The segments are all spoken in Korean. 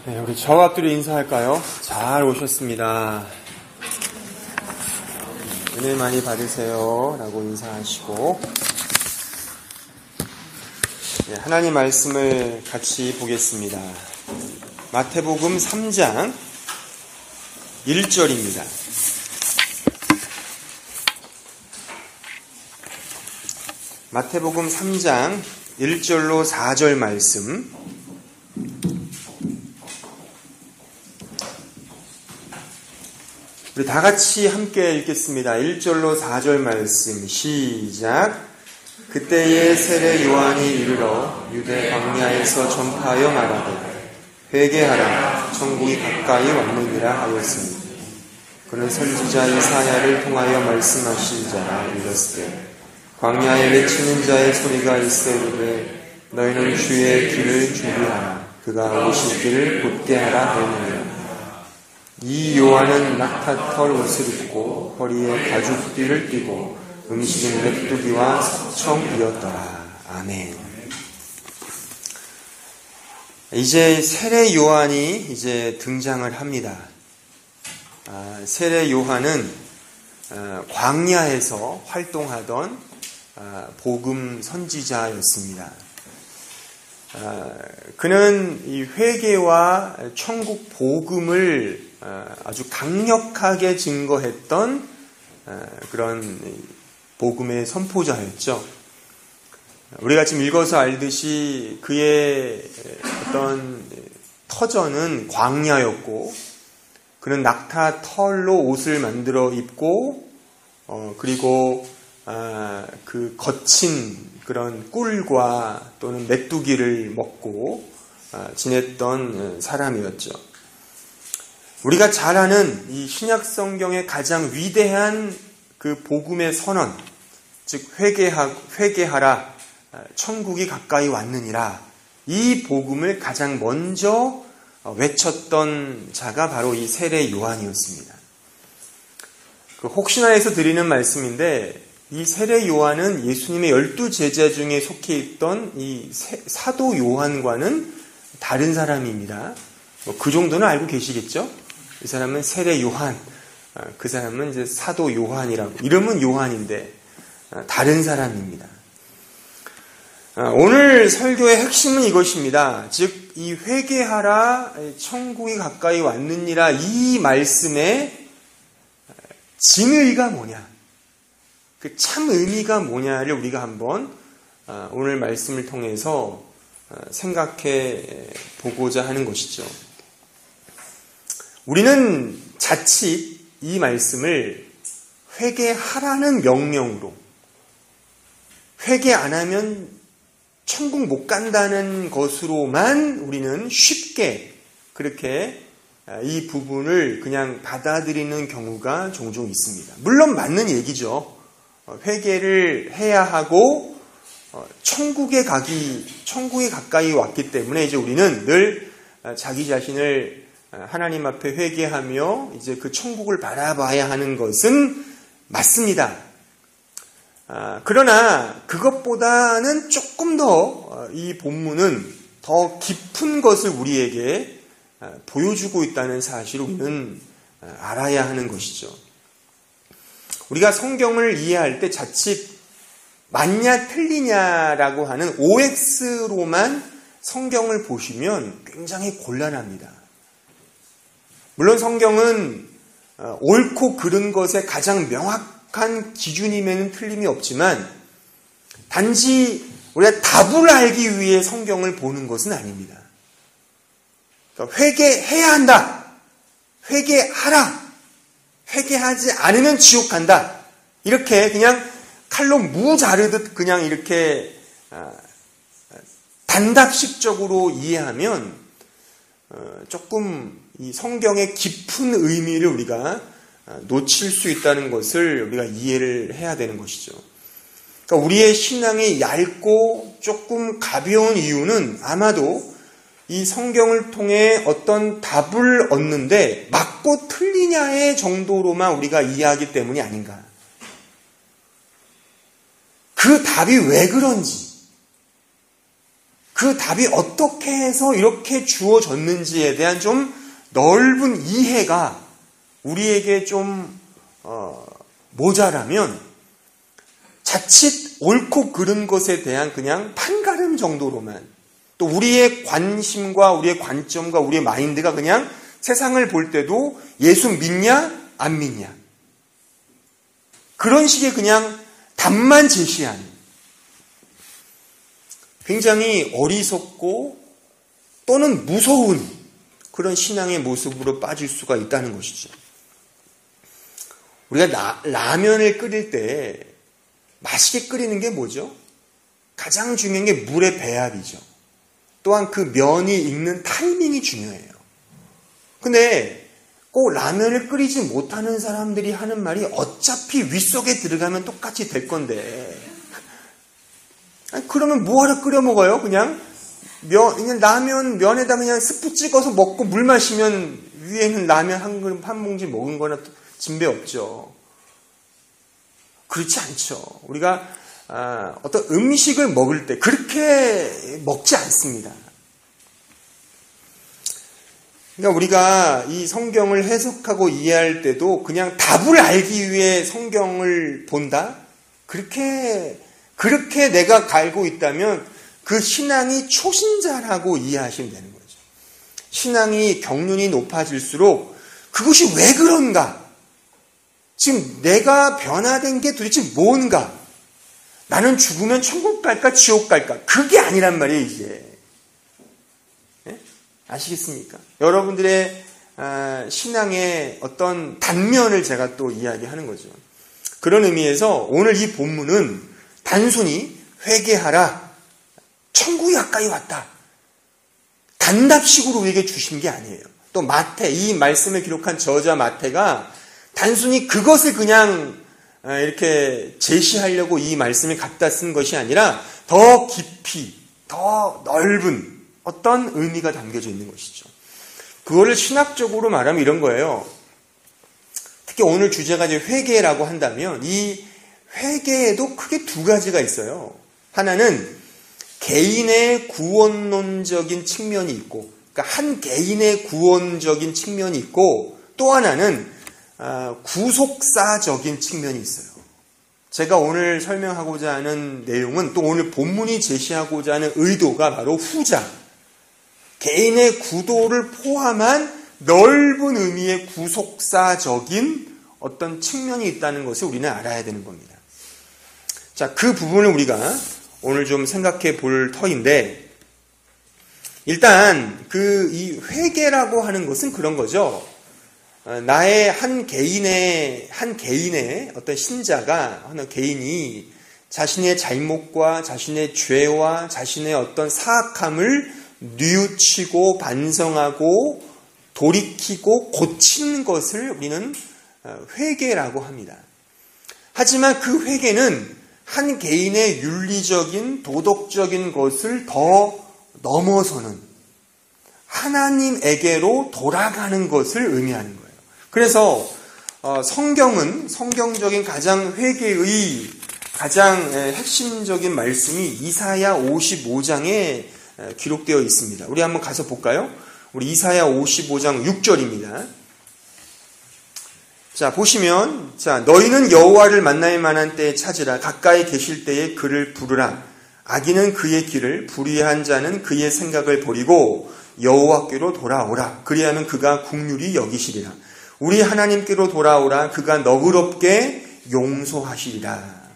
네, 우리 저와 앞뒤로 인사할까요? 잘 오셨습니다. 은혜 많이 받으세요 라고 인사하시고, 네, 하나님 말씀을 같이 보겠습니다. 마태복음 3장 1절입니다. 마태복음 3장 1절로 4절 말씀, 우리 다 같이 함께 읽겠습니다. 1절로 4절 말씀 시작. 그때에 세례 요한이 이르러 유대 광야에서 전파하여 말하되 회개하라 천국이 가까이 왔느니라 하였으니 그는 선지자 이사야를 통하여 말씀하신 자라 이르렀으되 광야에 외치는 자의 소리가 있으되 너희는 주의 길을 준비하라 그가 오실 길을 곧게 하라 하느니라. 이 요한은 낙타털 옷을 입고 허리에 가죽띠를 띠고 음식은 메뚜기와 석청이었더라. 아멘. 이제 세례 요한이 이제 등장을 합니다. 세례 요한은 광야에서 활동하던 복음 선지자였습니다. 그는 이 회개와 천국 복음을 아주 강력하게 증거했던 그런 복음의 선포자였죠. 우리가 지금 읽어서 알듯이 그의 어떤 터전은 광야였고 그는 낙타 털로 옷을 만들어 입고 그리고 그 거친 그런 꿀과 또는 메뚜기를 먹고 지냈던 사람이었죠. 우리가 잘 아는 이 신약 성경의 가장 위대한 그 복음의 선언, 즉 회개하라 천국이 가까이 왔느니라, 이 복음을 가장 먼저 외쳤던 자가 바로 이 세례 요한이었습니다. 혹시나 해서 드리는 말씀인데 이 세례 요한은 예수님의 12제자 중에 속해 있던 이 사도 요한과는 다른 사람입니다. 그 정도는 알고 계시겠죠? 이 사람은 세례 요한, 그 사람은 이제 사도 요한이라고, 이름은 요한인데 다른 사람입니다. 오늘 설교의 핵심은 이것입니다. 즉 이 회개하라 천국이 가까이 왔느니라 이 말씀의 진의가 뭐냐, 그 참 의미가 뭐냐를 우리가 한번 오늘 말씀을 통해서 생각해 보고자 하는 것이죠. 우리는 자칫 이 말씀을 회개하라는 명령으로, 회개 안 하면 천국 못 간다는 것으로만 우리는 쉽게 그렇게 이 부분을 그냥 받아들이는 경우가 종종 있습니다. 물론 맞는 얘기죠. 회개를 해야 하고 천국에 가까이 왔기 때문에 이제 우리는 늘 자기 자신을 하나님 앞에 회개하며 이제 그 천국을 바라봐야 하는 것은 맞습니다. 그러나 그것보다는 조금 더 이 본문은 더 깊은 것을 우리에게 보여주고 있다는 사실을 우리는 알아야 하는 것이죠. 우리가 성경을 이해할 때 자칫 맞냐 틀리냐라고 하는 OX로만 성경을 보시면 굉장히 곤란합니다. 물론 성경은 옳고 그른 것에 가장 명확한 기준임에는 틀림이 없지만 단지 우리가 답을 알기 위해 성경을 보는 것은 아닙니다. 그러니까 회개해야 한다. 회개하라. 회개하지 않으면 지옥 간다. 이렇게 그냥 칼로 무 자르듯 그냥 이렇게 단답식적으로 이해하면 조금 이 성경의 깊은 의미를 우리가 놓칠 수 있다는 것을 우리가 이해를 해야 되는 것이죠. 그러니까 우리의 신앙이 얇고 조금 가벼운 이유는 아마도 이 성경을 통해 어떤 답을 얻는데 맞고 틀리냐의 정도로만 우리가 이해하기 때문이 아닌가. 그 답이 왜 그런지, 그 답이 어떻게 해서 이렇게 주어졌는지에 대한 좀 넓은 이해가 우리에게 좀 모자라면 자칫 옳고 그른 것에 대한 그냥 판가름 정도로만, 또 우리의 관심과 우리의 관점과 우리의 마인드가 그냥 세상을 볼 때도 예수 믿냐 안 믿냐 그런 식의 그냥 답만 제시하는 굉장히 어리석고 또는 무서운 그런 신앙의 모습으로 빠질 수가 있다는 것이죠. 우리가 라면을 끓일 때 맛있게 끓이는 게 뭐죠? 가장 중요한 게 물의 배합이죠. 또한 그 면이 익는 타이밍이 중요해요. 근데 꼭 라면을 끓이지 못하는 사람들이 하는 말이 어차피 윗속에 들어가면 똑같이 될 건데, 아니, 그러면 뭐하러 끓여 먹어요? 그냥 라면 면에다 그냥 스프 찍어서 먹고 물 마시면 위에는 라면 한 그릇 한 봉지 먹은 거나 진배 없죠. 그렇지 않죠. 우리가 어떤 음식을 먹을 때 그렇게 먹지 않습니다. 그러니까 우리가 이 성경을 해석하고 이해할 때도 그냥 답을 알기 위해 성경을 본다? 그렇게 내가 알고 있다면 그 신앙이 초신자라고 이해하시면 되는 거죠. 신앙이 경륜이 높아질수록 그것이 왜 그런가? 지금 내가 변화된 게 도대체 뭔가? 나는 죽으면 천국 갈까 지옥 갈까? 그게 아니란 말이에요, 이제. 네? 아시겠습니까? 여러분들의 신앙의 어떤 단면을 제가 또 이야기하는 거죠. 그런 의미에서 오늘 이 본문은 단순히 회개하라, 천국이 가까이 왔다, 단답식으로 우리에게 주신 게 아니에요. 또 마태, 이 말씀을 기록한 저자 마태가 단순히 그것을 그냥 이렇게 제시하려고 이 말씀을 갖다 쓴 것이 아니라 더 깊이, 더 넓은 어떤 의미가 담겨져 있는 것이죠. 그거를 신학적으로 말하면 이런 거예요. 특히 오늘 주제가 이제 회개라고 한다면 이 회개에도 크게 두 가지가 있어요. 하나는 개인의 구원론적인 측면이 있고, 그러니까 한 개인의 구원적인 측면이 있고, 또 하나는 구속사적인 측면이 있어요. 제가 오늘 설명하고자 하는 내용은 또 오늘 본문이 제시하고자 하는 의도가 바로 후자, 개인의 구도를 포함한 넓은 의미의 구속사적인 어떤 측면이 있다는 것을 우리는 알아야 되는 겁니다. 자, 그 부분을 우리가 오늘 좀 생각해 볼 터인데, 일단 이 회개라고 하는 것은 그런 거죠. 나의 한 개인의 어떤 신자가, 하는 개인이 자신의 잘못과 자신의 죄와 자신의 어떤 사악함을 뉘우치고 반성하고 돌이키고 고치는 것을 우리는 회개라고 합니다. 하지만 그 회개는 한 개인의 윤리적인 도덕적인 것을 더 넘어서는 하나님에게로 돌아가는 것을 의미하는 거예요. 그래서 성경은 성경적인 가장 회개의 가장 핵심적인 말씀이 이사야 55장에 기록되어 있습니다. 우리 한번 가서 볼까요? 우리 이사야 55장 6절입니다. 자, 보시면, 자, 너희는 여호와를 만날 만한 때에 찾으라. 가까이 계실 때에 그를 부르라. 악인은 그의 길을, 불의한 자는 그의 생각을 버리고 여호와께로 돌아오라. 그리하면 그가 긍휼히 여기시리라. 우리 하나님께로 돌아오라. 그가 너그럽게 용서하시리라.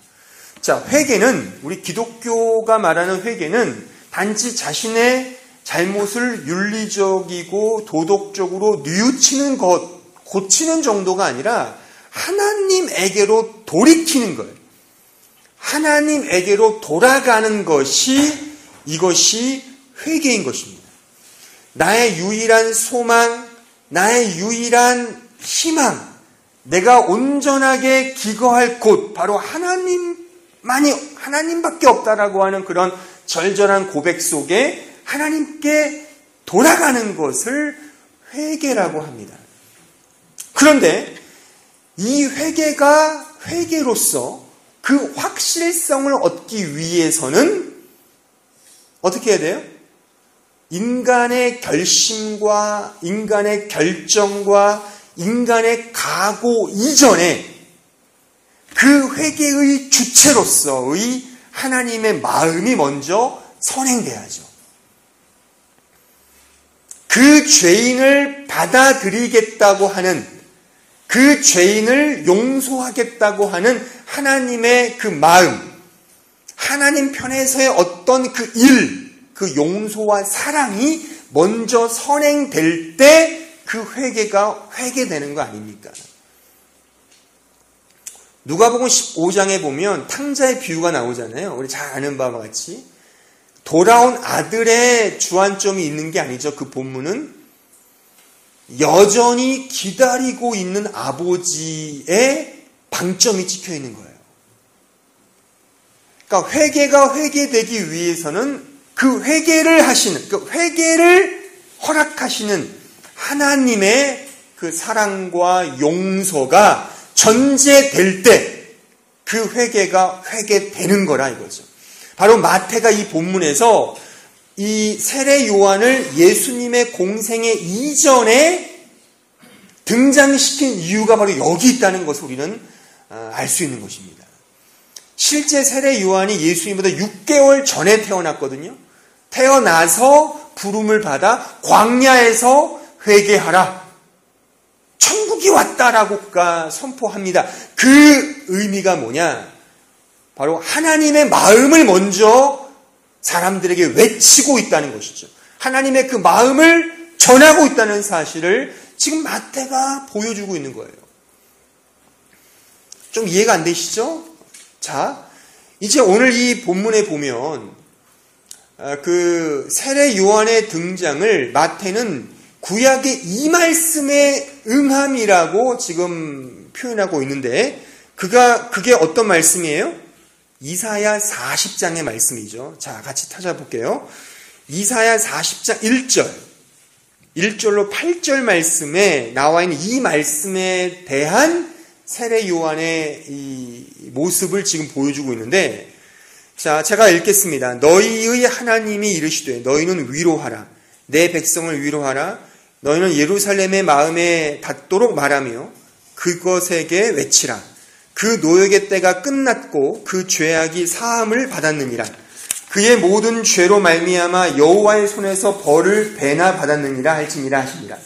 자, 회개는, 우리 기독교가 말하는 회개는 단지 자신의 잘못을 윤리적이고 도덕적으로 뉘우치는 것, 고치는 정도가 아니라 하나님에게로 돌이키는 거예요. 하나님에게로 돌아가는 것이, 이것이 회개인 것입니다. 나의 유일한 소망, 나의 유일한 희망, 내가 온전하게 기거할 곳, 바로 하나님밖에 없다라고 하는 그런 절절한 고백 속에 하나님께 돌아가는 것을 회개라고 합니다. 그런데 이 회개가 회개로서 그 확실성을 얻기 위해서는 어떻게 해야 돼요? 인간의 결심과 인간의 결정과 인간의 각오 이전에 그 회개의 주체로서의 하나님의 마음이 먼저 선행돼야죠. 그 죄인을 받아들이겠다고 하는, 그 죄인을 용서하겠다고 하는 하나님의 그 마음, 하나님 편에서의 어떤 그 일, 그 용서와 사랑이 먼저 선행될 때 그 회개가 회개되는 거 아닙니까? 누가복음 15장에 보면 탕자의 비유가 나오잖아요. 우리 잘 아는 바와 같이 돌아온 아들의 주안점이 있는 게 아니죠. 그 본문은 여전히 기다리고 있는 아버지의 방점이 찍혀 있는 거예요. 그러니까 회개가 회개되기 위해서는 그 회개를 하시는, 그 회개를 허락하시는 하나님의 그 사랑과 용서가 전제될 때 그 회개가 회개되는 거라 이거죠. 바로 마태가 이 본문에서 이 세례 요한을 예수님의 공생애 이전에 등장시킨 이유가 바로 여기 있다는 것을 우리는 알 수 있는 것입니다. 실제 세례 요한이 예수님보다 6개월 전에 태어났거든요. 태어나서 부름을 받아 광야에서 회개하라. 천국이 왔다라고 그가 선포합니다. 그 의미가 뭐냐? 바로 하나님의 마음을 먼저 사람들에게 외치고 있다는 것이죠. 하나님의 그 마음을 전하고 있다는 사실을 지금 마태가 보여주고 있는 거예요. 좀 이해가 안 되시죠? 자, 이제 오늘 이 본문에 보면 그 세례 요한의 등장을 마태는 구약의 이 말씀의 응함이라고 지금 표현하고 있는데 그게 어떤 말씀이에요? 이사야 40장의 말씀이죠. 자, 같이 찾아볼게요. 이사야 40장 1절로 8절 말씀에 나와 있는 이 말씀에 대한 세례 요한의 이 모습을 지금 보여주고 있는데, 자, 제가 읽겠습니다. 너희의 하나님이 이르시되 너희는 위로하라. 내 백성을 위로하라. 너희는 예루살렘의 마음에 닿도록 말하며 그것에게 외치라. 그 노역의 때가 끝났고 그 죄악이 사함을 받았느니라. 그의 모든 죄로 말미암아 여호와의 손에서 벌을 배나 받았느니라 할지니라 하시니라.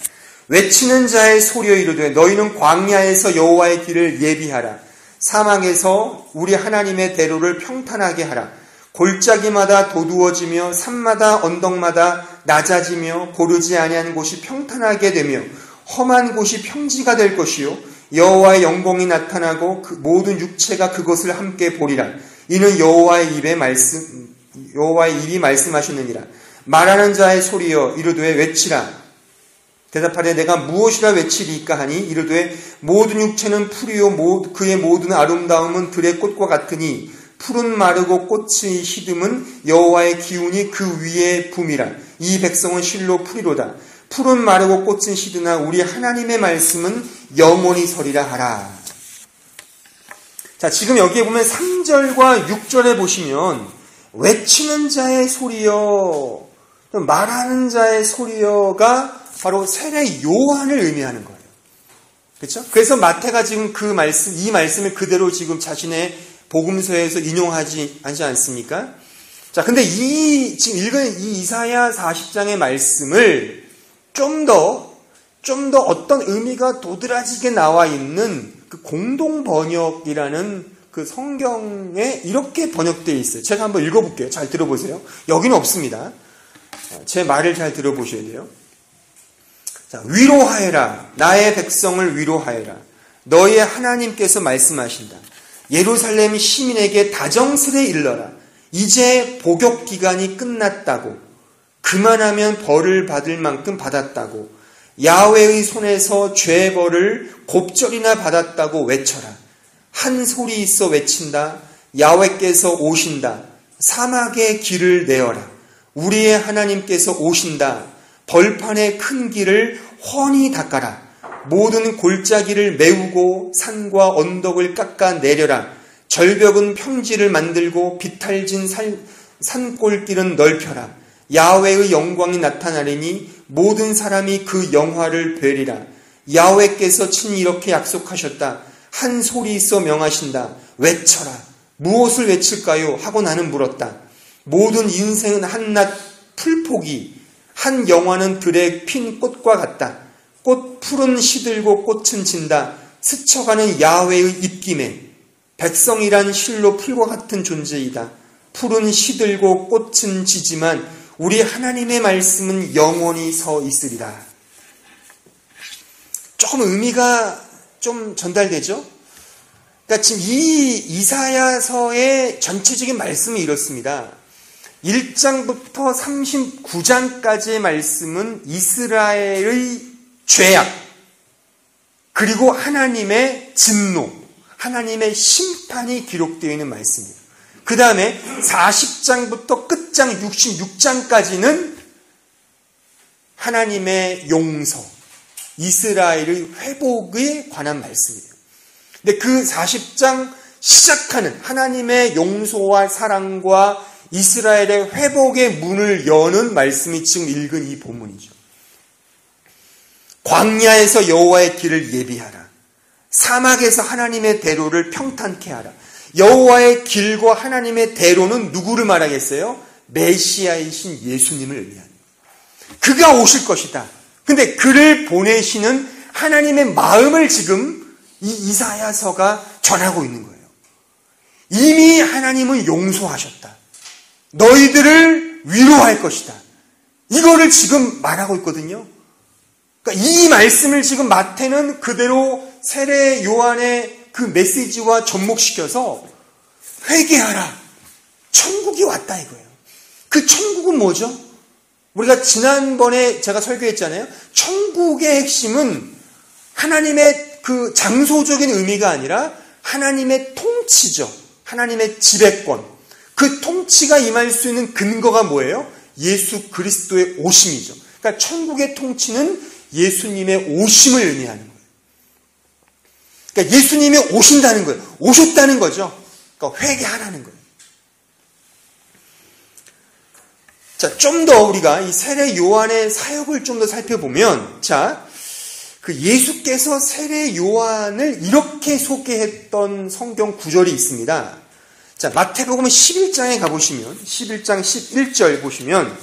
외치는 자의 소리여 이르되 너희는 광야에서 여호와의 길을 예비하라. 사막에서 우리 하나님의 대로를 평탄하게 하라. 골짜기마다 도두어지며 산마다 언덕마다 낮아지며 고르지 아니한 곳이 평탄하게 되며 험한 곳이 평지가 될 것이요 여호와의 영광이 나타나고 그 모든 육체가 그것을 함께 보리라. 이는 여호와의 입이 말씀하셨느니라. 말하는 자의 소리여 이르되 외치라. 대답하되 내가 무엇이라 외치리까 하니 이르되 모든 육체는 풀이요 그의 모든 아름다움은 들의 꽃과 같으니 풀은 마르고 꽃이 시듬은 여호와의 기운이 그 위에 붐이라. 이 백성은 실로 풀이로다. 풀은 마르고 꽃은 시드나 우리 하나님의 말씀은 영원히 서리라 하라. 자, 지금 여기에 보면 3절과 6절에 보시면 외치는 자의 소리여, 말하는 자의 소리여가 바로 세례 요한을 의미하는 거예요. 그렇죠? 그래서 마태가 지금 이 말씀을 그대로 지금 자신의 복음서에서 인용하지 않습니까? 자, 근데 지금 읽은 이 이사야 40장의 말씀을 좀 더 어떤 의미가 도드라지게 나와 있는 그 공동 번역이라는 그 성경에 이렇게 번역되어 있어요. 제가 한번 읽어볼게요. 잘 들어보세요. 여기는 없습니다. 제 말을 잘 들어보셔야 돼요. 자, 위로하여라. 나의 백성을 위로하여라. 너희의 하나님께서 말씀하신다. 예루살렘 시민에게 다정스레 일러라. 이제 복역 기간이 끝났다고. 그만하면 벌을 받을 만큼 받았다고. 야훼의 손에서 죄의 벌을 곱절이나 받았다고 외쳐라. 한 소리 있어 외친다. 야훼께서 오신다. 사막의 길을 내어라. 우리의 하나님께서 오신다. 벌판의 큰 길을 훤히 닦아라. 모든 골짜기를 메우고 산과 언덕을 깎아내려라. 절벽은 평지를 만들고 비탈진 산골길은 넓혀라. 야훼의 영광이 나타나리니 모든 사람이 그 영화를 뵈리라. 야훼께서 친히 이렇게 약속하셨다. 한 소리 있어 명하신다. 외쳐라. 무엇을 외칠까요? 하고 나는 물었다. 모든 인생은 한낱 풀포기, 한 영화는 들에 핀 꽃과 같다. 꽃 풀은 시들고 꽃은 진다. 스쳐가는 야훼의 입김에 백성이란 실로 풀과 같은 존재이다. 풀은 시들고 꽃은 지지만 우리 하나님의 말씀은 영원히 서 있으리라. 조금 의미가 좀 전달되죠? 그러니까 지금 이 이사야서의 전체적인 말씀이 이렇습니다. 1장부터 39장까지의 말씀은 이스라엘의 죄악, 그리고 하나님의 진노, 하나님의 심판이 기록되어 있는 말씀이에요. 그 다음에 40장부터 끝장 66장까지는 하나님의 용서, 이스라엘의 회복에 관한 말씀이에요. 근데 그 40장 시작하는 하나님의 용서와 사랑과 이스라엘의 회복의 문을 여는 말씀이 지금 읽은 이 본문이죠. 광야에서 여호와의 길을 예비하라. 사막에서 하나님의 대로를 평탄케 하라. 여호와의 길과 하나님의 대로는 누구를 말하겠어요? 메시아이신 예수님을 의미합니다. 그가 오실 것이다. 근데 그를 보내시는 하나님의 마음을 지금 이 이사야서가 전하고 있는 거예요. 이미 하나님은 용서하셨다. 너희들을 위로할 것이다. 이거를 지금 말하고 있거든요. 그러니까 이 말씀을 지금 마태는 그대로 세례 요한의 그 메시지와 접목시켜서 회개하라. 천국이 왔다 이거예요. 그 천국은 뭐죠? 우리가 지난번에 제가 설교했잖아요. 천국의 핵심은 하나님의 그 장소적인 의미가 아니라 하나님의 통치죠. 하나님의 지배권. 그 통치가 임할 수 있는 근거가 뭐예요? 예수 그리스도의 오심이죠. 그러니까 천국의 통치는 예수님의 오심을 의미하는 거예요. 그러니까 예수님이 오신다는 거예요. 오셨다는 거죠. 그러니까 회개하라는 거예요. 자, 좀 더 우리가 이 세례 요한의 사역을 좀 더 살펴보면, 자, 그 예수께서 세례 요한을 이렇게 소개했던 성경 구절이 있습니다. 자, 마태복음 11장에 가보시면, 11장 11절 보시면,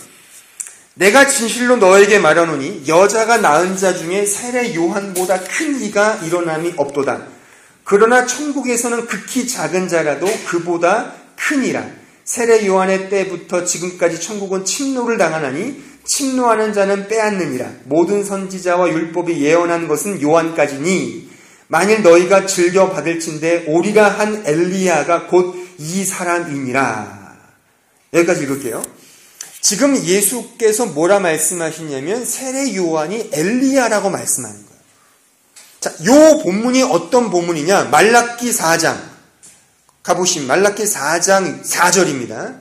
내가 진실로 너에게 말하노니 여자가 낳은 자 중에 세례 요한보다 큰 이가 일어남이 없도다. 그러나 천국에서는 극히 작은 자라도 그보다 크니라. 세례 요한의 때부터 지금까지 천국은 침노를 당하나니 침노하는 자는 빼앗느니라. 모든 선지자와 율법이 예언한 것은 요한까지니 만일 너희가 즐겨 받을진대 오리라 한 엘리야가 곧 이 사람이니라. 여기까지 읽을게요. 지금 예수께서 뭐라 말씀하시냐면 세례 요한이 엘리야라고 말씀하는 거예요. 자, 요 본문이 어떤 본문이냐? 말라기 4장 가보시면 말라기 4장 4절입니다.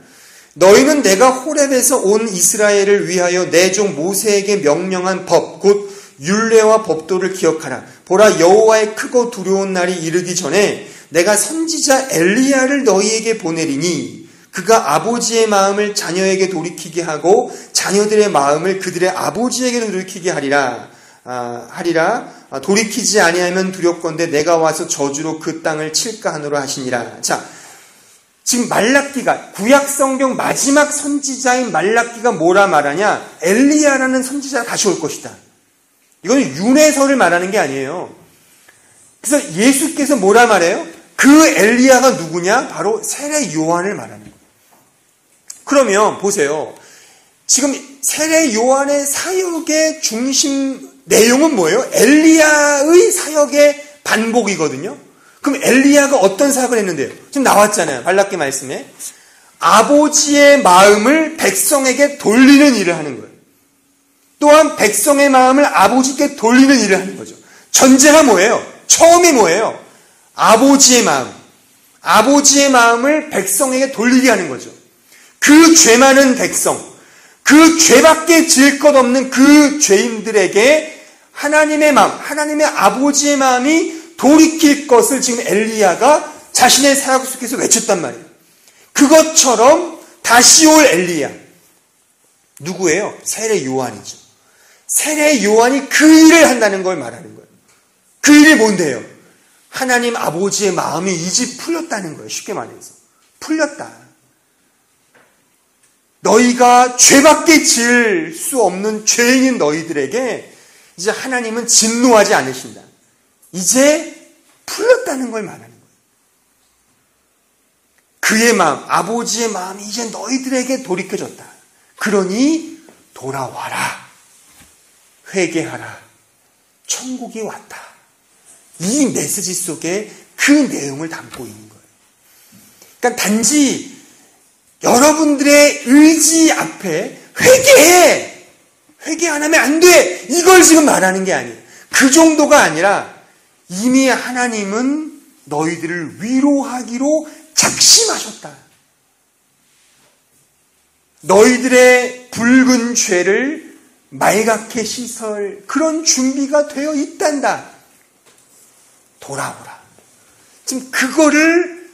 너희는 내가 호렙에서 온 이스라엘을 위하여 내 종 모세에게 명령한 법 곧 율례와 법도를 기억하라. 보라 여호와의 크고 두려운 날이 이르기 전에 내가 선지자 엘리야를 너희에게 보내리니 그가 아버지의 마음을 자녀에게 돌이키게 하고 자녀들의 마음을 그들의 아버지에게 돌이키게 하리라. 돌이키지 아니하면 두렵건대 내가 와서 저주로 그 땅을 칠까 하노라 하시니라. 자, 지금 말라기가 구약 성경 마지막 선지자인 말라기가 뭐라 말하냐? 엘리야라는 선지자가 다시 올 것이다. 이거는 윤회설을 말하는 게 아니에요. 그래서 예수께서 뭐라 말해요? 그 엘리야가 누구냐? 바로 세례 요한을 말하는 거예요. 그러면 보세요. 지금 세례 요한의 사역의 중심 내용은 뭐예요? 엘리야의 사역의 반복이거든요. 그럼 엘리야가 어떤 사역을 했는데요? 지금 나왔잖아요. 말라기 말씀에. 아버지의 마음을 백성에게 돌리는 일을 하는 거예요. 또한 백성의 마음을 아버지께 돌리는 일을 하는 거죠. 전제가 뭐예요? 처음이 뭐예요? 아버지의 마음. 아버지의 마음을 백성에게 돌리게 하는 거죠. 그 죄 많은 백성, 그 죄밖에 지을 것 없는 그 죄인들에게 하나님의 마음, 하나님의 아버지의 마음이 돌이킬 것을 지금 엘리야가 자신의 사역 속에서 외쳤단 말이에요. 그것처럼 다시 올 엘리야, 누구예요? 세례 요한이죠. 세례 요한이 그 일을 한다는 걸 말하는 거예요. 그 일이 뭔데요? 하나님 아버지의 마음이 이제 풀렸다는 거예요. 쉽게 말해서. 풀렸다. 너희가 죄밖에 지을 수 없는 죄인인 너희들에게 이제 하나님은 진노하지 않으신다. 이제 풀렸다는 걸 말하는 거예요. 그의 마음, 아버지의 마음이 이제 너희들에게 돌이켜졌다. 그러니 돌아와라. 회개하라. 천국이 왔다. 이 메시지 속에 그 내용을 담고 있는 거예요. 그러니까 단지 여러분들의 의지 앞에 회개해! 회개 안 하면 안 돼! 이걸 지금 말하는 게 아니에요. 그 정도가 아니라 이미 하나님은 너희들을 위로하기로 작심하셨다. 너희들의 붉은 죄를 말갛게 씻을 그런 준비가 되어 있단다. 돌아오라. 지금 그거를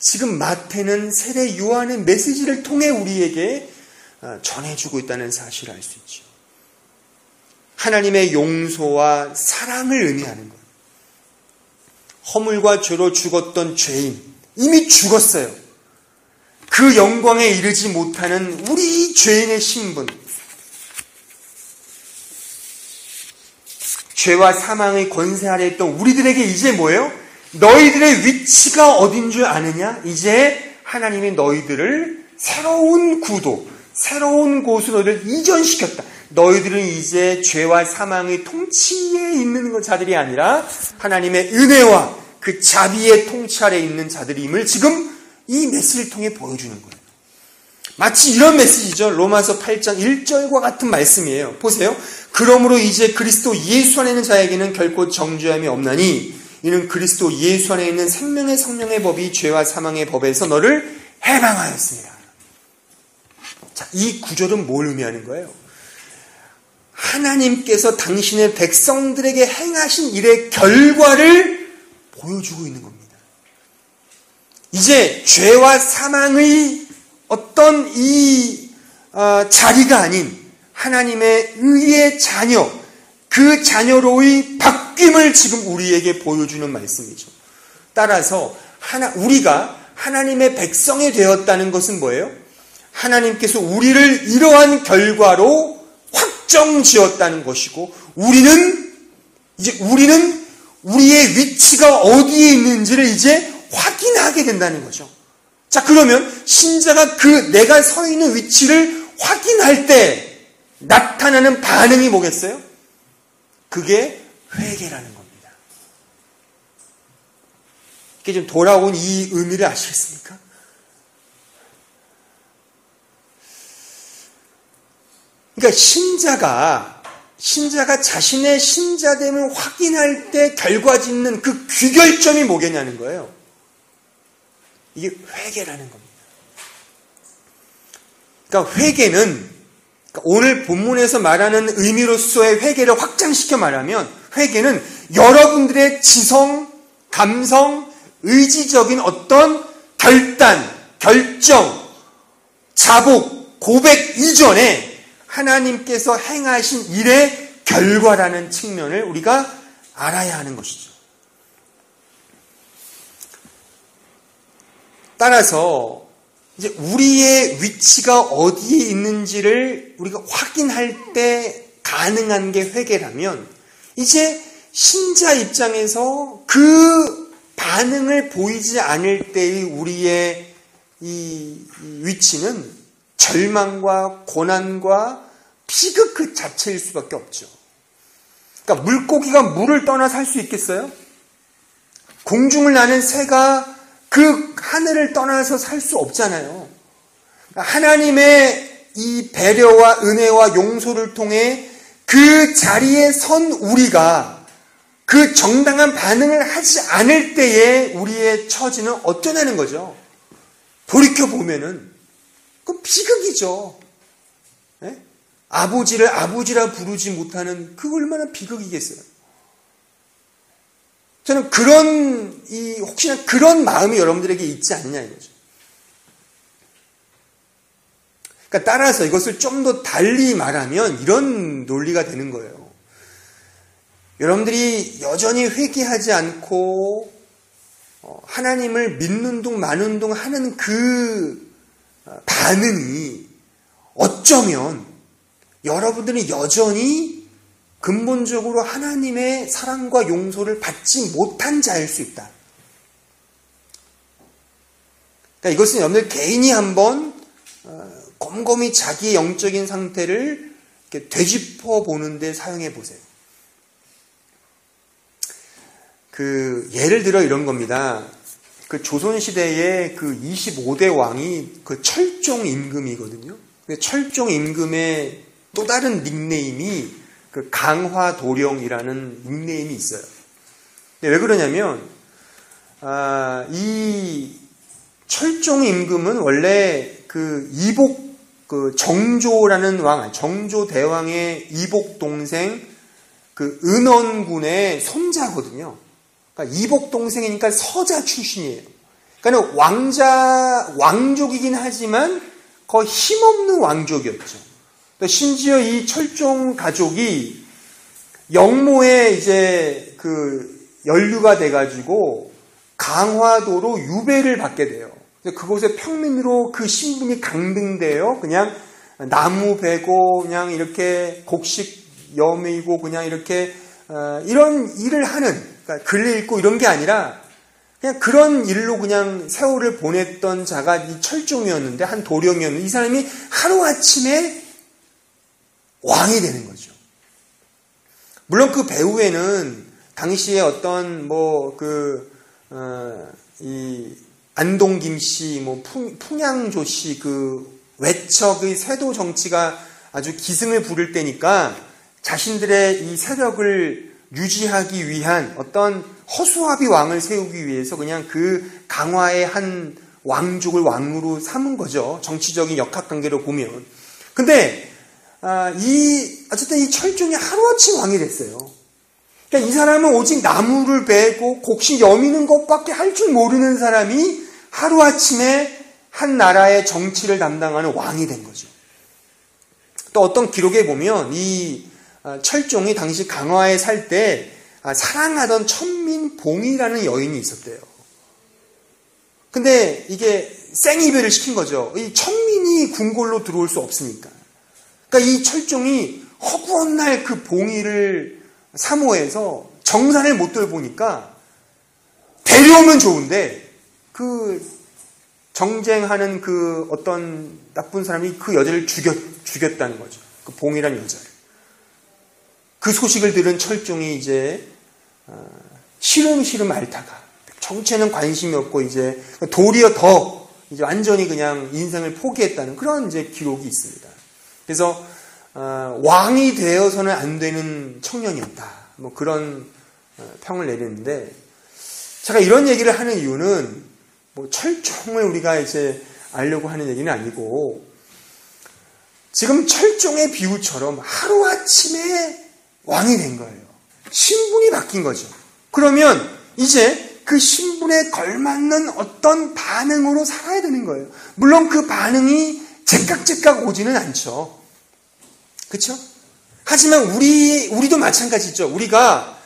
지금 마태는 세례 요한의 메시지를 통해 우리에게 전해주고 있다는 사실을 알 수 있죠. 하나님의 용서와 사랑을 의미하는 것. 허물과 죄로 죽었던 죄인, 이미 죽었어요. 그 영광에 이르지 못하는 우리 죄인의 신분, 죄와 사망의 권세 아래 있던 우리들에게 이제 뭐예요? 너희들의 위치가 어딘 줄 아느냐? 이제 하나님이 너희들을 새로운 구도, 새로운 곳으로 너희를 이전시켰다. 너희들은 이제 죄와 사망의 통치에 있는 자들이 아니라 하나님의 은혜와 그 자비의 통치 아래 있는 자들임을 지금 이 메시지를 통해 보여주는 거예요. 마치 이런 메시지죠. 로마서 8장 1절과 같은 말씀이에요. 보세요. 그러므로 이제 그리스도 예수 안에 있는 자에게는 결코 정죄함이 없나니 이는 그리스도 예수 안에 있는 생명의 성령의 법이 죄와 사망의 법에서 너를 해방하였습니다. 자, 이 구절은 뭘 의미하는 거예요? 하나님께서 당신의 백성들에게 행하신 일의 결과를 보여주고 있는 겁니다. 이제 죄와 사망의 어떤 이 자리가 아닌 하나님의 의의 자녀, 그 자녀로의 바뀜을 지금 우리에게 보여주는 말씀이죠. 따라서 우리가 하나님의 백성이 되었다는 것은 뭐예요? 하나님께서 우리를 이러한 결과로 확정지었다는 것이고 우리는 우리의 위치가 어디에 있는지를 이제 확인하게 된다는 거죠. 자, 그러면 신자가 내가 서 있는 위치를 확인할 때 나타나는 반응이 뭐겠어요? 그게 회개라는 겁니다. 이게 좀 돌아온 이 의미를 아시겠습니까? 그러니까 신자가 자신의 신자됨을 확인할 때 결과짓는 그 귀결점이 뭐겠냐는 거예요. 이게 회개라는 겁니다. 그러니까 회개는 오늘 본문에서 말하는 의미로서의 회개를 확장시켜 말하면 회개는 여러분들의 지성, 감성, 의지적인 어떤 결단, 결정, 자복, 고백 이전에 하나님께서 행하신 일의 결과라는 측면을 우리가 알아야 하는 것이죠. 따라서 이제 우리의 위치가 어디에 있는지를 우리가 확인할 때 가능한 게 회개라면 이제 신자 입장에서 그 반응을 보이지 않을 때의 우리의 이 위치는 절망과 고난과 비극 그 자체일 수밖에 없죠. 그러니까 물고기가 물을 떠나 살 수 있겠어요? 공중을 나는 새가 그 하늘을 떠나서 살 수 없잖아요. 하나님의 이 배려와 은혜와 용서를 통해 그 자리에 선 우리가 그 정당한 반응을 하지 않을 때에 우리의 처지는 어쩌냐는 거죠. 돌이켜보면은 그 비극이죠. 네? 아버지를 아버지라 부르지 못하는 그 얼마나 비극이겠어요. 저는 혹시나 그런 마음이 여러분들에게 있지 않느냐 이거죠. 그러니까 따라서 이것을 좀 더 달리 말하면 이런 논리가 되는 거예요. 여러분들이 여전히 회개하지 않고 하나님을 믿는 둥 마는 둥 하는 그 반응이 어쩌면 여러분들이 여전히 근본적으로 하나님의 사랑과 용서를 받지 못한 자일 수 있다. 그러니까 이것은 여러분들 개인이 한번 곰곰이 자기의 영적인 상태를 이렇게 되짚어 보는데 사용해 보세요. 예를 들어 이런 겁니다. 조선시대에 25대 왕이 철종 임금이거든요. 철종 임금의 또 다른 닉네임이 강화도령이라는 닉네임이 있어요. 왜 그러냐면, 이 철종 임금은 원래 이복, 정조라는 왕, 정조 대왕의 이복 동생 은원군의 손자거든요. 그러니까 이복 동생이니까 서자 출신이에요. 그러니까 왕족이긴 하지만 거의 힘없는 왕족이었죠. 심지어 이 철종 가족이 영모에 이제 연루가 돼가지고 강화도로 유배를 받게 돼요. 그곳에 평민으로 그 신분이 강등돼요. 그냥 나무 베고 그냥 이렇게 곡식 여미고 그냥 이렇게 이런 일을 하는, 그러니까 글 읽고 이런 게 아니라 그냥 그런 일로 그냥 세월을 보냈던 자가 이 철종이었는데, 한 도령이었는데, 이 사람이 하루아침에 왕이 되는 거죠. 물론 그 배후에는 당시에 어떤 이 안동김씨, 풍양조씨 외척의 세도 정치가 아주 기승을 부릴 때니까 자신들의 이 세력을 유지하기 위한 어떤 허수아비 왕을 세우기 위해서 그냥 강화의 한 왕족을 왕으로 삼은 거죠. 정치적인 역학관계로 보면. 근데 어쨌든 이 철종이 하루아침 왕이 됐어요. 그러니까 이 사람은 오직 나무를 베고 곡식 여미는 것밖에 할 줄 모르는 사람이 하루아침에 한 나라의 정치를 담당하는 왕이 된 거죠. 또 어떤 기록에 보면 이 철종이 당시 강화에 살 때 사랑하던 천민봉이라는 여인이 있었대요. 근데 이게 생이별을 시킨 거죠. 이 천민이 궁궐로 들어올 수 없으니까. 그러니까 이 철종이 허구한 날 그 봉이를 사모해서 정산을 못 돌보니까 데려오면 좋은데 정쟁하는 어떤 나쁜 사람이 그 여자를 죽였다는 거죠. 그 봉이라는 여자를. 그 소식을 들은 철종이 이제 시름시름 앓다가 정체는 관심이 없고 이제 도리어 더 이제 완전히 그냥 인생을 포기했다는 그런 이제 기록이 있습니다. 그래서 왕이 되어서는 안 되는 청년이었다. 그런 평을 내리는데, 제가 이런 얘기를 하는 이유는 철종을 우리가 이제 알려고 하는 얘기는 아니고, 지금 철종의 비유처럼 하루아침에 왕이 된 거예요. 신분이 바뀐 거죠. 그러면 이제 그 신분에 걸맞는 어떤 반응으로 살아야 되는 거예요. 물론 그 반응이 제깍제깍 오지는 않죠. 그렇죠? 하지만 우리도 마찬가지죠. 우리가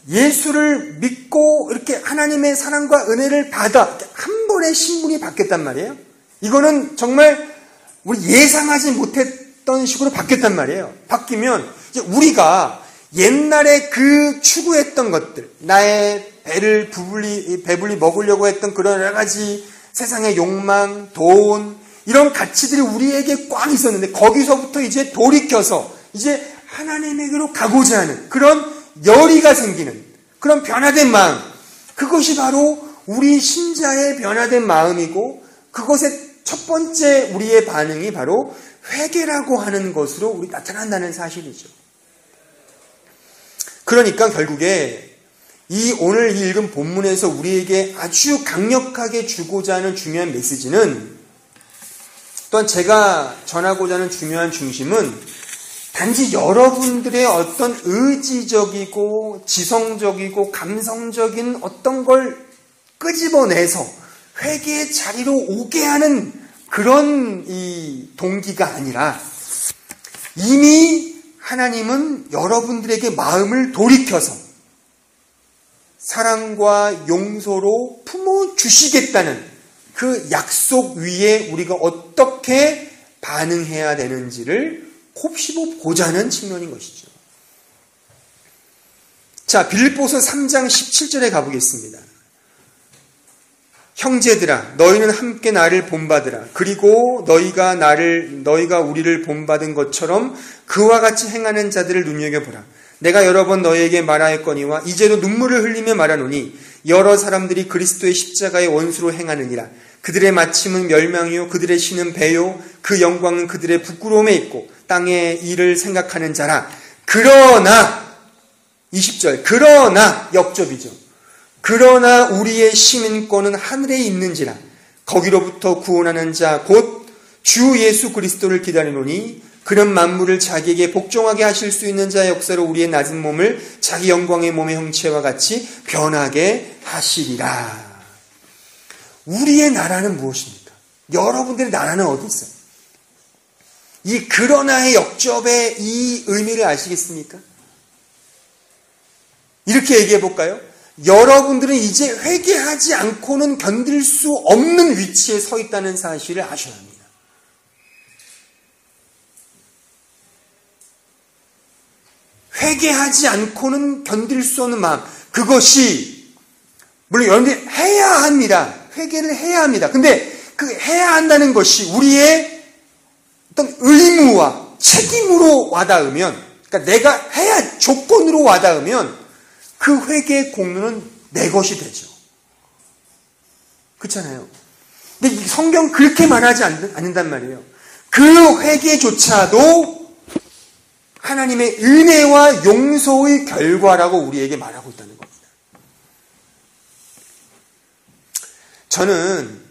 예수를 믿고 이렇게 하나님의 사랑과 은혜를 받아 한 번에 신분이 바뀌었단 말이에요. 이거는 정말 우리 예상하지 못했던 식으로 바뀌었단 말이에요. 바뀌면 이제 우리가 옛날에 추구했던 것들, 나의 배불리 먹으려고 했던 그런 여러 가지 세상의 욕망, 돈, 이런 가치들이 우리에게 꽉 있었는데, 거기서부터 이제 돌이켜서 이제 하나님에게로 가고자 하는 그런 열의가 생기는 그런 변화된 마음, 그것이 바로 우리 신자의 변화된 마음이고, 그것의 첫 번째 우리의 반응이 바로 회개라고 하는 것으로 우리 나타난다는 사실이죠. 그러니까 결국에 오늘 읽은 본문에서 우리에게 아주 강력하게 주고자 하는 중요한 메시지는, 또한 제가 전하고자 하는 중요한 중심은, 단지 여러분들의 어떤 의지적이고 지성적이고 감성적인 어떤 걸 끄집어내서 회개의 자리로 오게 하는 그런 이 동기가 아니라 이미 하나님은 여러분들에게 마음을 돌이켜서 사랑과 용서로 품어주시겠다는 그 약속 위에 우리가 어떻게 반응해야 되는지를 곱씹어 보자는 측면인 것이죠. 자, 빌립보서 3장 17절에 가보겠습니다. 형제들아, 너희는 함께 나를 본받으라. 그리고 너희가 우리를 본받은 것처럼 그와 같이 행하는 자들을 눈여겨보라. 내가 여러 번 너희에게 말하였거니와 이제도 눈물을 흘리며 말하노니 여러 사람들이 그리스도의 십자가의 원수로 행하느니라. 그들의 마침은 멸망이요 그들의 신은 배요 그 영광은 그들의 부끄러움에 있고 땅의 일을 생각하는 자라. 그러나 20절 그러나 역접이죠. 그러나 우리의 시민권은 하늘에 있는지라. 거기로부터 구원하는 자 곧 주 예수 그리스도를 기다리노니 그는 만물을 자기에게 복종하게 하실 수 있는 자의 역사로 우리의 낮은 몸을 자기 영광의 몸의 형체와 같이 변하게 하시리라. 우리의 나라는 무엇입니까? 여러분들의 나라는 어디 있어요? 이 그러나의 역접의 이 의미를 아시겠습니까? 이렇게 얘기해 볼까요? 여러분들은 이제 회개하지 않고는 견딜 수 없는 위치에 서 있다는 사실을 아셔야 합니다. 회개하지 않고는 견딜 수 없는 마음, 그것이 물론 여러분들이 해야 합니다. 회개를 해야 합니다. 근데 그 해야 한다는 것이 우리의 어떤 의무와 책임으로 와닿으면, 그러니까 내가 해야 조건으로 와닿으면 그 회개의 공로는 내 것이 되죠. 그렇잖아요. 근데 성경 그렇게 말하지 않는단 말이에요. 그 회개조차도 하나님의 은혜와 용서의 결과라고 우리에게 말하고 있다는 겁니다. 저는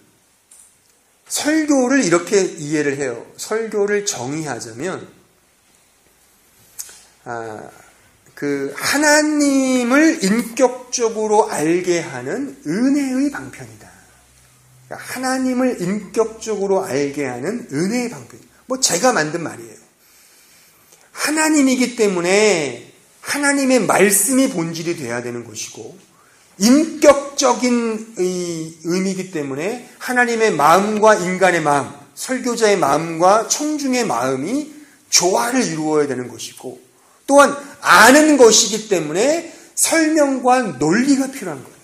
설교를 이렇게 이해를 해요. 설교를 정의하자면 그 하나님을 인격적으로 알게 하는 은혜의 방편이다. 그러니까 하나님을 인격적으로 알게 하는 은혜의 방편. 뭐 제가 만든 말이에요. 하나님이기 때문에 하나님의 말씀이 본질이 되어야 되는 것이고 인격적인 의미이기 때문에 하나님의 마음과 인간의 마음, 설교자의 마음과 청중의 마음이 조화를 이루어야 되는 것이고 또한 아는 것이기 때문에 설명과 논리가 필요한 거예요.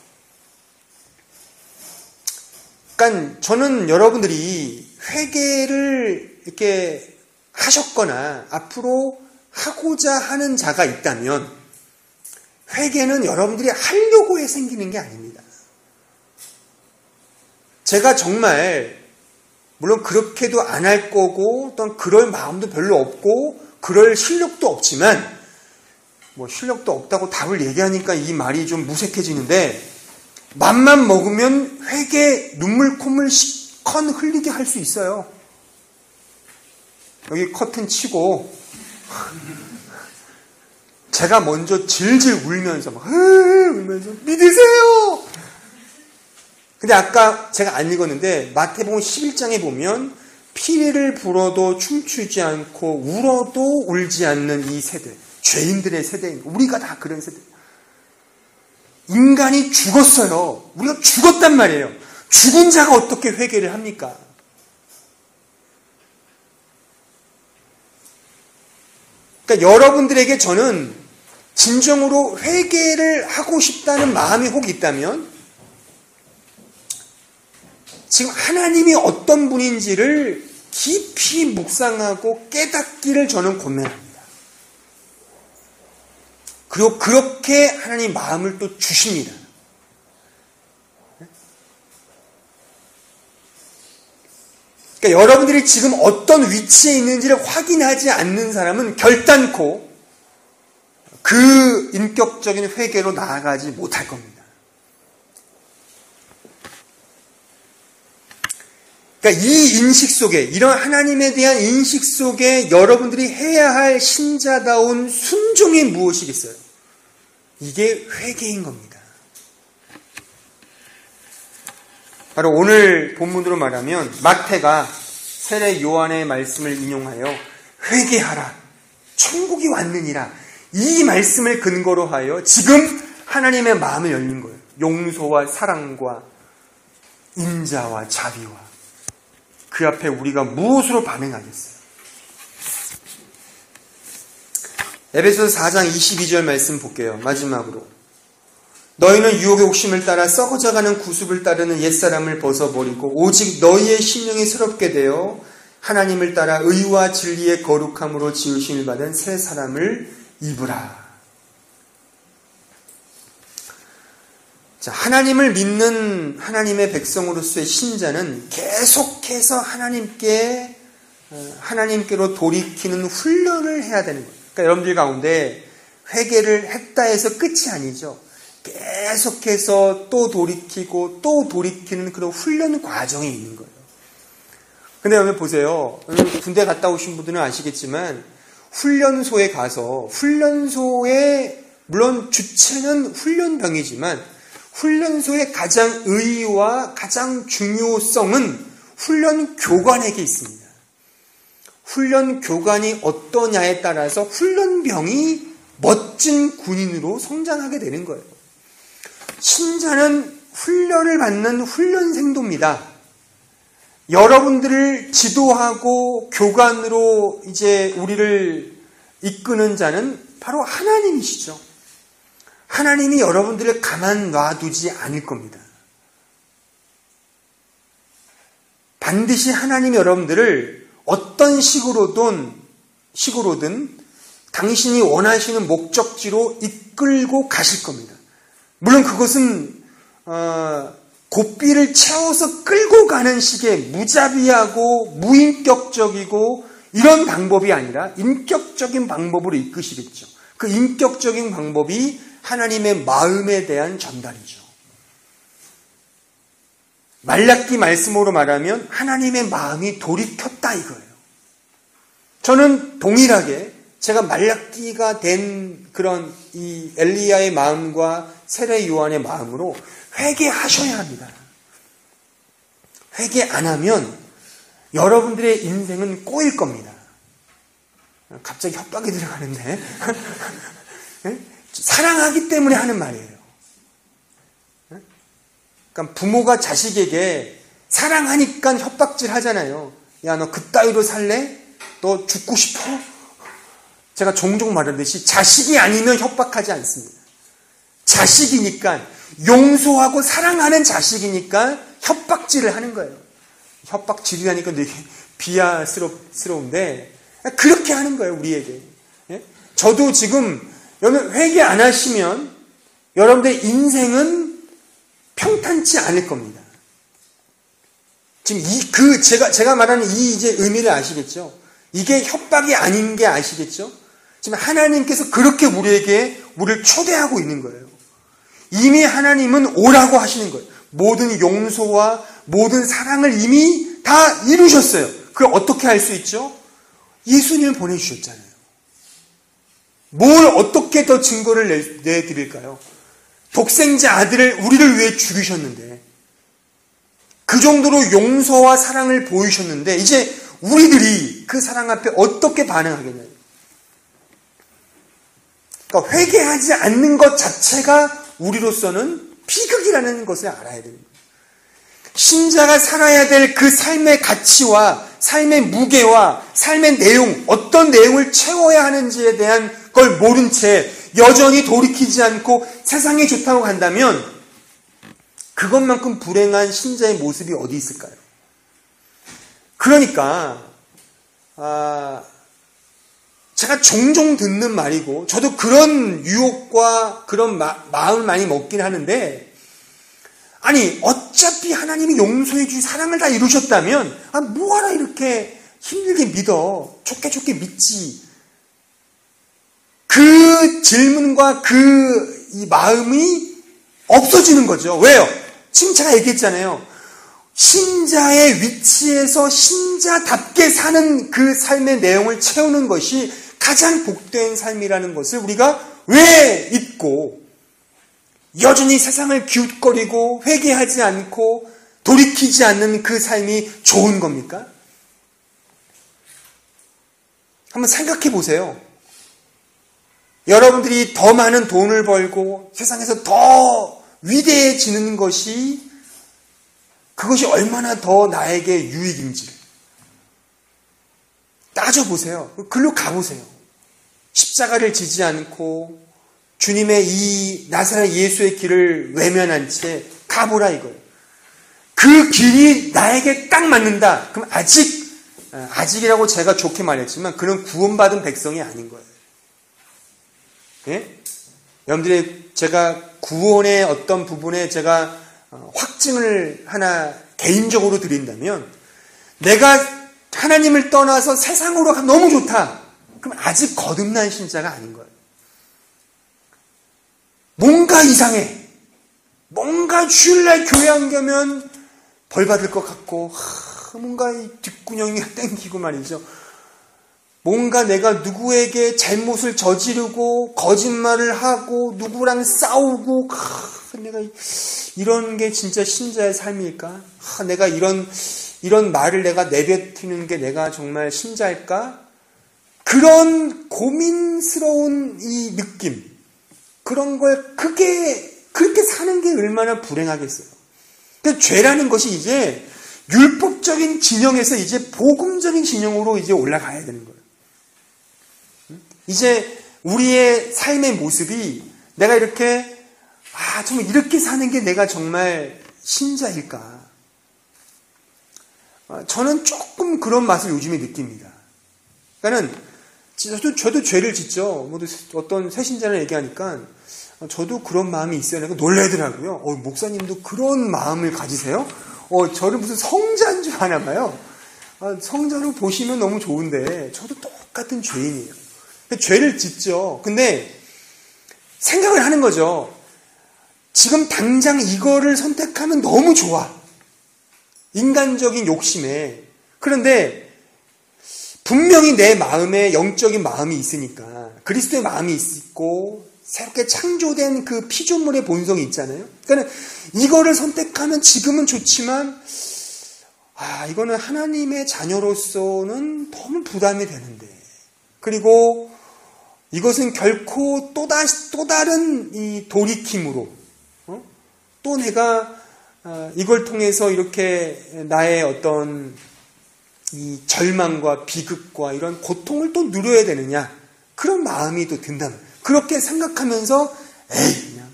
그러니까 저는 여러분들이 회개를 이렇게 하셨거나 앞으로 하고자 하는 자가 있다면 회개는 여러분들이 하려고 해 생기는 게 아닙니다. 제가 정말 물론 그렇게도 안 할 거고 또는 그럴 마음도 별로 없고 그럴 실력도 없지만 뭐 실력도 없다고 답을 얘기하니까 이 말이 좀 무색해지는데 맘만 먹으면 회개 눈물 콧물 시컨 흘리게 할 수 있어요. 여기 커튼 치고 제가 먼저 질질 울면서 막 울면서 믿으세요. 근데 아까 제가 안 읽었는데 마태복음 11장에 보면 피를 불어도 춤추지 않고 울어도 울지 않는 이 세대, 죄인들의 세대인 우리가 다 그런 세대. 인간이 죽었어요. 우리가 죽었단 말이에요. 죽은 자가 어떻게 회개를 합니까? 그러니까 여러분들에게 저는 진정으로 회개를 하고 싶다는 마음이 혹 있다면 지금 하나님이 어떤 분인지를 깊이 묵상하고 깨닫기를 저는 권면합니다. 그리고 그렇게 하나님 마음을 또 주십니다. 그러니까 여러분들이 지금 어떤 위치에 있는지를 확인하지 않는 사람은 결단코 그 인격적인 회개로 나아가지 못할 겁니다. 그러니까 이 인식 속에, 이런 하나님에 대한 인식 속에 여러분들이 해야 할 신자다운 순종이 무엇이겠어요? 이게 회개인 겁니다. 바로 오늘 본문으로 말하면 마태가 세례 요한의 말씀을 인용하여 회개하라, 천국이 왔느니라, 이 말씀을 근거로 하여 지금 하나님의 마음을 열린 거예요. 용서와 사랑과 인자와 자비와. 그 앞에 우리가 무엇으로 반응하겠어요? 에베소서 4장 22절 말씀 볼게요. 마지막으로. 너희는 유혹의 욕심을 따라 썩어져가는 구습을 따르는 옛사람을 벗어버리고 오직 너희의 심령이 새롭게 되어 하나님을 따라 의와 진리의 거룩함으로 지으심을 받은 새 사람을 입으라. 자, 하나님을 믿는 하나님의 백성으로서의 신자는 계속해서 하나님께로 돌이키는 훈련을 해야 되는 거예요. 그러니까 여러분들 가운데 회개를 했다 해서 끝이 아니죠. 계속해서 또 돌이키고 또 돌이키는 그런 훈련 과정이 있는 거예요. 근데 여러분 보세요. 군대 갔다 오신 분들은 아시겠지만 훈련소에 가서 훈련소의 물론 주체는 훈련병이지만 훈련소의 가장 의의와 가장 중요성은 훈련 교관에게 있습니다. 훈련 교관이 어떠냐에 따라서 훈련병이 멋진 군인으로 성장하게 되는 거예요. 신자는 훈련을 받는 훈련생도입니다. 여러분들을 지도하고 교관으로 이제 우리를 이끄는 자는 바로 하나님이시죠. 하나님이 여러분들을 가만 놔두지 않을 겁니다. 반드시 하나님이 여러분들을 어떤 식으로든 당신이 원하시는 목적지로 이끌고 가실 겁니다. 물론 그것은 고삐를 채워서 끌고 가는 식의 무자비하고 무인격적이고 이런 방법이 아니라 인격적인 방법으로 이끄시겠죠. 그 인격적인 방법이 하나님의 마음에 대한 전달이죠. 말라기 말씀으로 말하면 하나님의 마음이 돌이켰다 이거예요. 저는 동일하게 제가 말라기가 된 그런 이 엘리야의 마음과 세례 요한의 마음으로 회개하셔야 합니다. 회개 안 하면 여러분들의 인생은 꼬일 겁니다. 갑자기 협박이 들어가는데 사랑하기 때문에 하는 말이에요. 그러니까 부모가 자식에게 사랑하니까 협박질 하잖아요. 야, 너 그따위로 살래? 너 죽고 싶어? 제가 종종 말하듯이 자식이 아니면 협박하지 않습니다. 자식이니까 용서하고 사랑하는 자식이니까 협박질을 하는 거예요. 협박질이라니까 되게 비하스러운데 그렇게 하는 거예요, 우리에게. 저도 지금 여러분 회개 안 하시면 여러분들의 인생은 평탄치 않을 겁니다. 지금 제가 말하는 이 이제 의미를 아시겠죠? 이게 협박이 아닌 게 아시겠죠? 지금 하나님께서 그렇게 우리를 초대하고 있는 거예요. 이미 하나님은 오라고 하시는 거예요. 모든 용서와 모든 사랑을 이미 다 이루셨어요. 그걸 어떻게 할 수 있죠? 예수님을 보내주셨잖아요. 뭘 어떻게 더 증거를 내드릴까요? 독생자 아들을 우리를 위해 죽이셨는데 그 정도로 용서와 사랑을 보이셨는데 이제 우리들이 그 사랑 앞에 어떻게 반응하겠냐요. 그러니까 회개하지 않는 것 자체가 우리로서는 비극이라는 것을 알아야 됩니다. 신자가 살아야 될 그 삶의 가치와 삶의 무게와 삶의 내용, 어떤 내용을 채워야 하는지에 대한 걸 모른 채 여전히 돌이키지 않고 세상이 좋다고 간다면 그것만큼 불행한 신자의 모습이 어디 있을까요? 그러니까 제가 종종 듣는 말이고 저도 그런 유혹과 그런 마음을 많이 먹긴 하는데 아니 어차피 하나님이 용서해 주신 사랑을 다 이루셨다면 뭐하러 이렇게 힘들게 믿어. 좋게 믿지. 그 질문과 이 마음이 없어지는 거죠. 왜요? 지금 제가 얘기했잖아요. 신자의 위치에서 신자답게 사는 그 삶의 내용을 채우는 것이 가장 복된 삶이라는 것을 우리가 왜 잊고 여전히 세상을 기웃거리고 회개하지 않고 돌이키지 않는 그 삶이 좋은 겁니까? 한번 생각해 보세요. 여러분들이 더 많은 돈을 벌고 세상에서 더 위대해지는 것이 그것이 얼마나 더 나에게 유익인지 따져보세요. 글로 가보세요. 십자가를 지지 않고 주님의 이 나사렛 예수의 길을 외면한 채 가보라 이거예요. 그 길이 나에게 딱 맞는다. 그럼 아직이라고 제가 좋게 말했지만 그는 구원받은 백성이 아닌 거예요. 예? 여러분들이 제가 구원의 어떤 부분에 제가 확증을 하나 개인적으로 드린다면 내가 하나님을 떠나서 세상으로 가면 너무 좋다. 그럼 아직 거듭난 신자가 아닌 거예요. 뭔가 이상해. 뭔가 주일날 교회 안 가면 벌 받을 것 같고 뭔가 이 뒷구녕이 땡기고 말이죠. 뭔가 내가 누구에게 잘못을 저지르고 거짓말을 하고 누구랑 싸우고 내가 이런 게 진짜 신자의 삶일까? 내가 이런 말을 내가 내뱉는 게 내가 정말 신자일까? 그런 고민스러운 이 느낌, 그런 걸 그렇게 사는 게 얼마나 불행하겠어요. 그러니까 죄라는 것이 이제 율법적인 진영에서 이제 복음적인 진영으로 이제 올라가야 되는 거예요. 이제 우리의 삶의 모습이 내가 이렇게 정말 이렇게 사는 게 내가 정말 신자일까? 저는 조금 그런 맛을 요즘에 느낍니다. 그러니까는 저도 죄를 짓죠. 어떤 새신자를 얘기하니까 저도 그런 마음이 있어요. 내가 놀라더라고요. 목사님도 그런 마음을 가지세요? 저를 무슨 성자인 줄 아나 봐요. 성자로 보시면 너무 좋은데 저도 똑같은 죄인이에요. 죄를 짓죠. 근데 생각을 하는 거죠. 지금 당장 이거를 선택하면 너무 좋아. 인간적인 욕심에. 그런데 분명히 내 마음에 영적인 마음이 있으니까 그리스도의 마음이 있고 새롭게 창조된 그 피조물의 본성이 있잖아요. 그러니까 이거를 선택하면 지금은 좋지만 이거는 하나님의 자녀로서는 너무 부담이 되는데 그리고 이것은 결코 또 다른 이 돌이킴으로 또 내가 이걸 통해서 이렇게 나의 어떤 이 절망과 비극과 이런 고통을 또 누려야 되느냐 그런 마음이 또 든다면 그렇게 생각하면서 그냥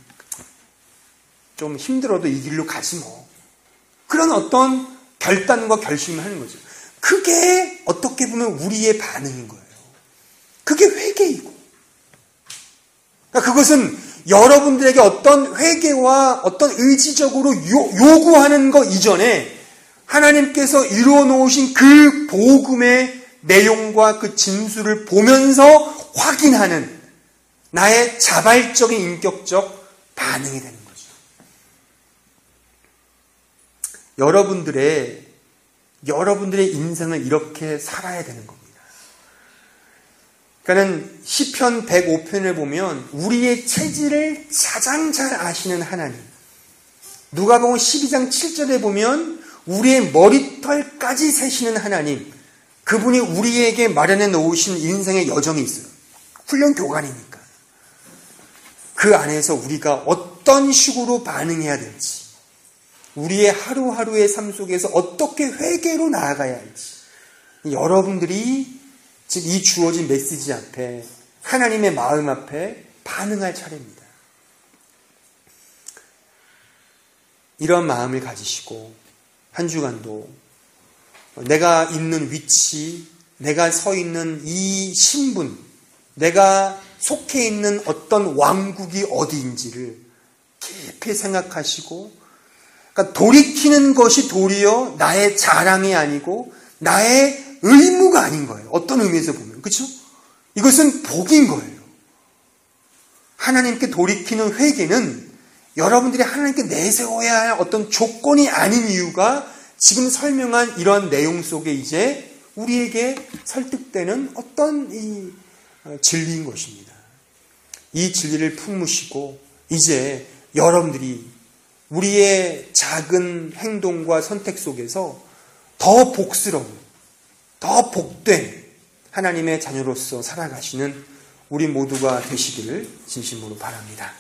좀 힘들어도 이 길로 가지 뭐 그런 어떤 결단과 결심을 하는 거죠. 그게 어떻게 보면 우리의 반응인 거예요. 그게 회개이고 그러니까 그것은 여러분들에게 어떤 회개와 어떤 의지적으로 요구하는 것 이전에 하나님께서 이루어 놓으신 그 복음의 내용과 그 진수를 보면서 확인하는 나의 자발적인 인격적 반응이 되는 거죠. 여러분들의 인생을 이렇게 살아야 되는 겁니다. 그러니까는 시편 105편을 보면 우리의 체질을 가장 잘 아시는 하나님. 누가복음 12장 7절에 보면 우리의 머리털까지 세시는 하나님. 그분이 우리에게 마련해 놓으신 인생의 여정이 있어요. 훈련 교관이니까. 그 안에서 우리가 어떤 식으로 반응해야 될지, 우리의 하루하루의 삶 속에서 어떻게 회개로 나아가야 할지, 여러분들이 지금 이 주어진 메시지 앞에, 하나님의 마음 앞에 반응할 차례입니다. 이런 마음을 가지시고 한 주간도 내가 있는 위치, 내가 서 있는 이 신분, 내가 속해 있는 어떤 왕국이 어디인지를 깊이 생각하시고, 그러니까 돌이키는 것이 도리어 나의 자랑이 아니고 나의 의무가 아닌 거예요. 어떤 의미에서 보면. 그렇죠? 이것은 복인 거예요. 하나님께 돌이키는 회개는 여러분들이 하나님께 내세워야 할 어떤 조건이 아닌 이유가 지금 설명한 이런 내용 속에 이제 우리에게 설득되는 어떤 이 진리인 것입니다. 이 진리를 품으시고 이제 여러분들이 우리의 작은 행동과 선택 속에서 더 복스러운, 더 복된 하나님의 자녀로서 살아가시는 우리 모두가 되시기를 진심으로 바랍니다.